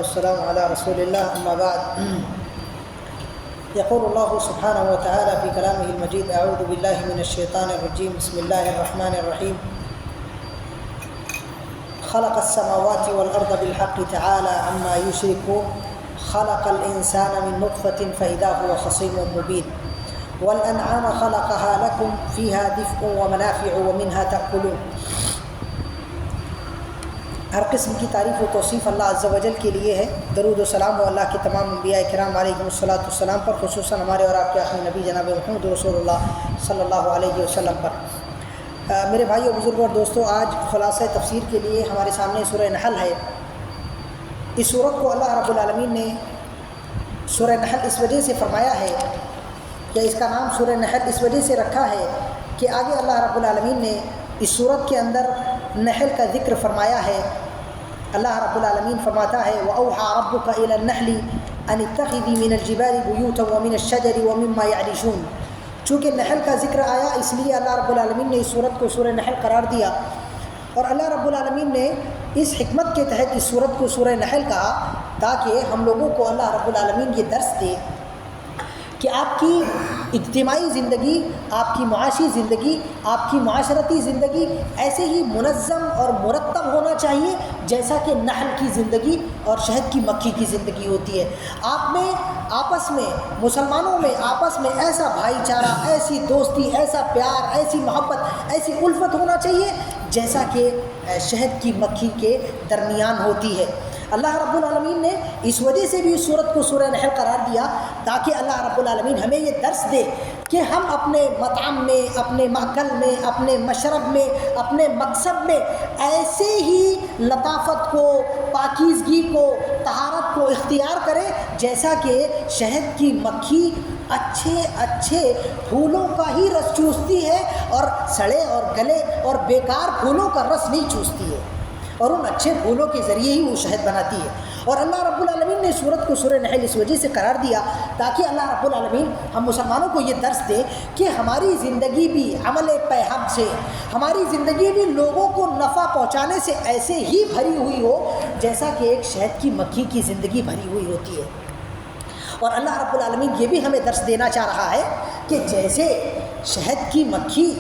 والسلام على رسول الله أما بعد. يقول الله سبحانه وتعالى في كلامه المجيد: أعوذ بالله من الشيطان الرجيم، بسم الله الرحمن الرحيم. خلق السماوات والأرض بالحق تعالى عما يشركون، خلق الإنسان من نطفة فإذا هو خصيم مبين، والأنعام خلقها لكم فيها دفء ومنافع ومنها تأكلون. ہر قسم کی تعریف و توصیف اللہ عز و جل کے لیے ہے. درود و سلام و اللہ کے تمام انبیاء کرام علیہم الصلاۃ والسلام پر، خصوصاً ہمارے اور آپ کے آخری نبی جناب محمد رسول اللہ صلی اللہ علیہ وسلم پر. میرے بھائیو، بزرگوں اور دوستو، آج خلاصہ تفسیر کے لیے ہمارے سامنے سورہ نحل ہے. اس سورت کو اللہ رب العالمین نے سورہ نحل اس وجہ سے فرمایا ہے کہ اس کا نام سورہ نحل اس وجہ سے رکھا ہے کہ آگے اللہ رب العالمین نے اس سورت کے اندر نحل کا ذکر فرمایا ہے. اللہ رب العالمین فرماتا ہے: وَأَوْحَىٰ رَبُّكَ إِلَى النَّحْلِ أَنِ اتَّخِذِي مِنَ الْجِبَالِ بُيُوتًا وَمِنَ الشَّجَرِ وَمِمَّا يَعْرِشُونَ. چونکہ نحل کا ذکر آیا، اس لیے اللہ رب العالمین نے اس سورت کو سورہ نحل قرار دیا. اور اللہ رب العالمین نے اس حکمت کے تحت اس سورت کو سورہ نحل کہا تاکہ ہم لوگوں کو اللہ رب العالمین یہ درس دے کہ آپ کی اجتماعی زندگی، آپ کی معاشی زندگی، آپ کی معاشرتی زندگی ایسے ہی منظم اور مرتب ہونا چاہیے جیسا کہ نحل کی زندگی اور شہد کی مکھی کی زندگی ہوتی ہے. آپ میں آپس میں، مسلمانوں میں آپس میں ایسا بھائی چارہ، ایسی دوستی، ایسا پیار، ایسی محبت، ایسی الفت ہونا چاہیے جیسا کہ شہد کی مکھی کے درمیان ہوتی ہے. اللہ رب العالمین نے اس وجہ سے بھی اس سورت کو سورہ نحل قرار دیا تاکہ اللہ رب العالمین ہمیں یہ درس دے کہ ہم اپنے مطعم میں، اپنے مأکل میں، اپنے مشرب میں، اپنے مقصد میں ایسے ہی لطافت کو، پاکیزگی کو، طہارت کو اختیار کریں جیسا کہ شہد کی مکھی اچھے پھولوں کا ہی رس چوستی ہے اور سڑے اور گلے اور بیکار پھولوں کا رس نہیں چوستی ہے، اور ان اچھے پھولوں کے ذریعے ہی وہ شہد بناتی ہے. اور اللہ رب العالمین نے سورت کو سورہ نحل اس وجہ سے قرار دیا تاکہ اللہ رب العالمین ہم مسلمانوں کو یہ درس دے کہ ہماری زندگی بھی عمل پیہم سے، ہماری زندگی بھی لوگوں کو نفع پہنچانے سے ایسے ہی بھری ہوئی ہو جیسا کہ ایک شہد کی مکھی کی زندگی بھری ہوئی ہوتی ہے. اور اللہ رب العالمین یہ بھی ہمیں درس دینا چاہ رہا ہے کہ جیسے شہد کی مکھی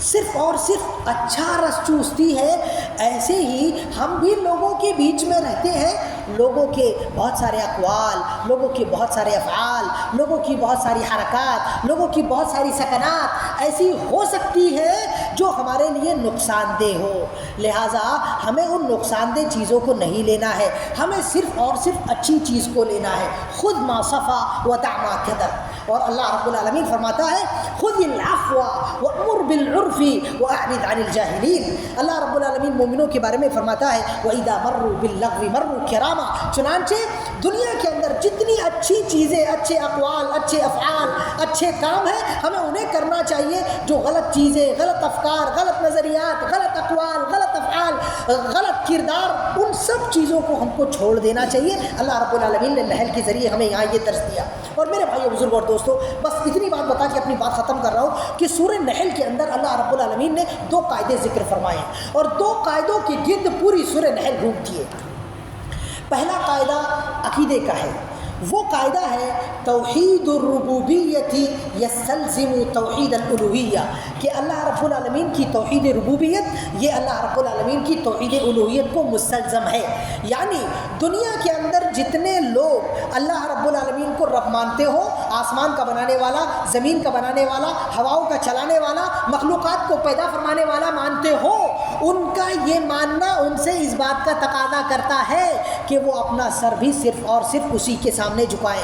صرف اور صرف اچھا رس چوستی ہے، ایسے ہی ہم بھی لوگوں کے بیچ میں رہتے ہیں. لوگوں کے بہت سارے اقوال، لوگوں کے بہت سارے افعال، لوگوں کی بہت ساری حرکات، لوگوں کی بہت ساری سکنات ایسی ہو سکتی ہے جو ہمارے لیے نقصان دہ ہو. لہٰذا ہمیں ان نقصان دہ چیزوں کو نہیں لینا ہے، ہمیں صرف اور صرف اچھی چیز کو لینا ہے. خذ ما صفا ودع ما کدر. اور اللہ رب العالمین فرماتا ہے: خذ العفو وامر بالعرف واعرض عن الجاہلین. اللہ رب العالمین مومنوں کے بارے میں فرماتا ہے: واذا مروا باللغو مروا کراما. چنانچہ دنیا کے اندر جتنی اچھی چیزیں، اچھے اقوال، اچھے افعال، اچھے کام ہیں، ہمیں انہیں کرنا چاہیے. جو غلط چیزیں، غلط افکار، غلط نظریات، غلط اقوال، غلط افعال، غلط کردار، ان سب چیزوں کو ہم کو چھوڑ دینا چاہیے. اللہ رب العالمین نے نحل کے ذریعے ہمیں یہاں یہ درس دیا. اور میرے بھائیو، بزرگ اور دوستو، بس اتنی بات بتا کے اپنی بات ختم کر رہا ہوں کہ سورہ نحل کے اندر اللہ رب العالمین نے 2 قاعدے ذکر فرمائے ہیں اور 2 قاعدوں کے گرد پوری سورہ نحل گھومتی ہے. پہلا قاعدہ عقیدے کا ہے. وہ قاعدہ ہے توحید الربوبیت یستلزم توحید الالوہیہ، کہ اللہ رب العالمین کی توحید ربوبیت یہ اللہ رب العالمین کی توحید الوہیت کو مستلزم ہے. یعنی دنیا کے اندر جتنے لوگ اللہ رب العالمین کو رب مانتے ہو، آسمان کا بنانے والا، زمین کا بنانے والا، ہواؤں کا چلانے والا، مخلوقات کو پیدا فرمانے والا مانتے ہو، ان کا یہ ماننا ان سے اس بات کا تقاضا کرتا ہے کہ وہ اپنا سر بھی صرف اور صرف اسی کے سامنے جھکائیں.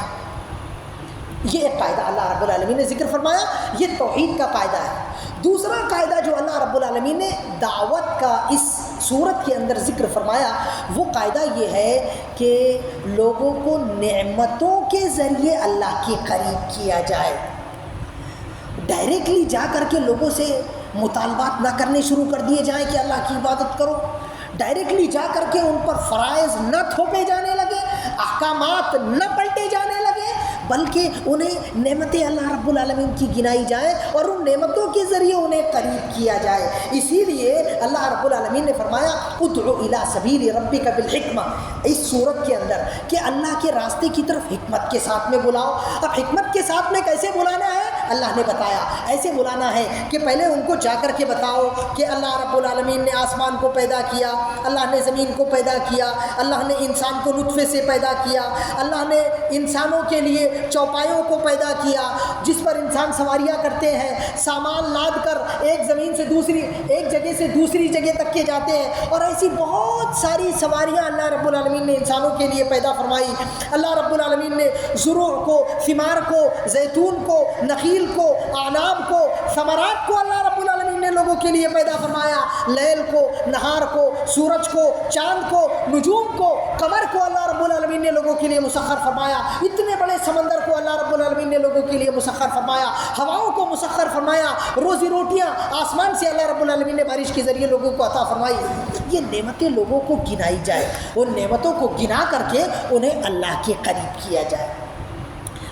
یہ ایک قاعدہ اللہ رب العالمین نے ذکر فرمایا، یہ توحید کا قاعدہ ہے. دوسرا قاعدہ جو اللہ رب العالمین نے دعوت کا اس سورت کے اندر ذکر فرمایا، وہ قاعدہ یہ ہے کہ لوگوں کو نعمتوں کے ذریعے اللہ کے قریب کیا جائے. ڈائریکٹلی جا کر کے لوگوں سے مطالبات نہ کرنے شروع کر دیے جائیں کہ اللہ کی عبادت کرو. ڈائریکٹلی جا کر کے ان پر فرائض نہ تھوپے جانے لگے، احکامات نہ پلٹے جانے لگے، بلکہ انہیں نعمتیں اللہ رب العالمین کی گنائی جائیں اور ان نعمتوں کے ذریعے انہیں قریب کیا جائے۔ اسی لیے اللہ رب العالمین نے فرمایا ادعو الی سبیل ربک بالحکمہ، اس صورت کے اندر کہ اللہ کے راستے کی طرف حکمت کے ساتھ میں بلاؤ۔ اب حکمت کے ساتھ میں کیسے بلانا ہے اللہ نے بتایا، ایسے بلانا ہے کہ پہلے ان کو جا کر کے بتاؤ کہ اللہ رب العالمین نے آسمان کو پیدا کیا، اللہ نے زمین کو پیدا کیا، اللہ نے انسان کو نطفے سے پیدا کیا، اللہ نے انسانوں کے لیے چوپایوں کو پیدا کیا جس پر انسان سواریاں کرتے ہیں، سامان لاد کر ایک زمین سے دوسری، ایک جگہ سے دوسری جگہ تک کے جاتے ہیں، اور ایسی بہت ساری سواریاں اللہ رب العالمین نے انسانوں کے لیے پیدا فرمائی۔ اللہ رب العالمین نے زروع کو، ثمار کو، زیتون کو، نخیل کو، اعناب کو، ثمرات کو اللہ رب العالمین نے لوگوں کے لیے پیدا فرمایا، لیل کو، نہار کو، سورج کو، چاند کو، نجوم کو، قمر کو اللہ رب العالمین نے لوگوں کے لیے مسخر فرمایا، اتنے بڑے سمندر کو اللہ رب العالمین نے لوگوں کے لیے مسخر فرمایا، ہواؤں کو مسخر فرمایا، روزی روٹیاں آسمان سے اللہ رب العالمین نے بارش کے ذریعے لوگوں کو عطا فرمائی۔ یہ نعمتیں لوگوں کو گنائی جائے، ان نعمتوں کو گنا کر کے انہیں اللہ کے قریب کیا جائے۔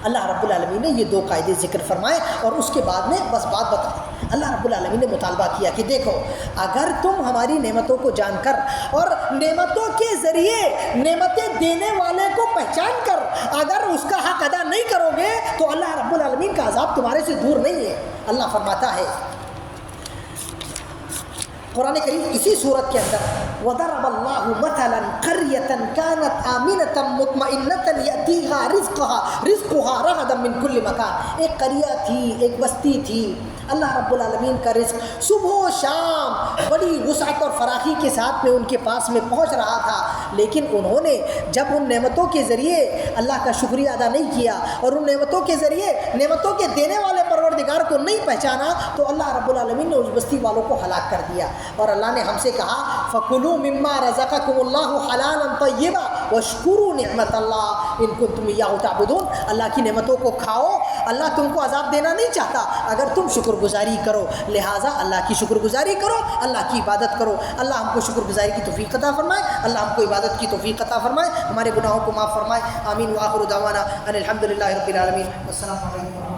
اللہ رب العالمین نے یہ دو قاعدے ذکر فرمائے اور اس کے بعد میں بس بات بتا دی۔ اللہ رب العالمین نے مطالبہ کیا کہ دیکھو اگر تم ہماری نعمتوں کو جان کر اور نعمتوں کے ذریعے نعمتیں دینے والے کو پہچان کر اگر اس کا حق ادا نہیں کرو گے تو اللہ رب العالمین کا عذاب تمہارے سے دور نہیں ہے۔ اللہ فرماتا ہے قرآن کریم اسی صورت کے اندر وَضَرَبَ اللَّهُ مَثَلًا قَرْيَةً كَانَتْ آمِنَةً مُطْمَئِنَّةً يَأْتِيهَا رِزْقُهَا رَغَدًا مِّن كُلِّ مَكَانٍ، ایک قریہ تھی، ایک بستی تھی، اللہ رب العالمین کا رزق صبح و شام بڑی وسعت اور فراخی کے ساتھ میں ان کے پاس میں پہنچ رہا تھا، لیکن انہوں نے جب ان نعمتوں کے ذریعے اللہ کا شکریہ ادا نہیں کیا اور ان نعمتوں کے ذریعے نعمتوں کے دینے والے پروردگار کو نہیں پہچانا تو اللہ رب العالمین نے اس بستی والوں کو ہلاک کر دیا۔ اور اللہ نے ہم سے کہا فَكُلُوا مِمَّا رَزَقَكُمُ اللَّهُ حَلَالًا طَيِّبًا وَاشْكُرُوا نِعْمَتَ اللَّهِ إِن كُنتُمْ إِيَّاهُ تَعْبُدُونَ، اللہ کی نعمتوں کو کھاؤ، اللہ تم کو عذاب دینا نہیں چاہتا اگر تم شکر گزاری کرو، لہٰذا اللہ کی شکر گزاری کرو، اللہ کی عبادت کرو۔ اللہ ہم کو شکر گزاری کی توفیق عطا فرمائے، اللہ ہم کو عبادت کی توفیق عطا فرمائے، ہمارے گناہوں کو معاف فرمائے۔ آمین۔ وآخر دعوانا ان الحمد للہ رب العالمین۔ السلام علیکم۔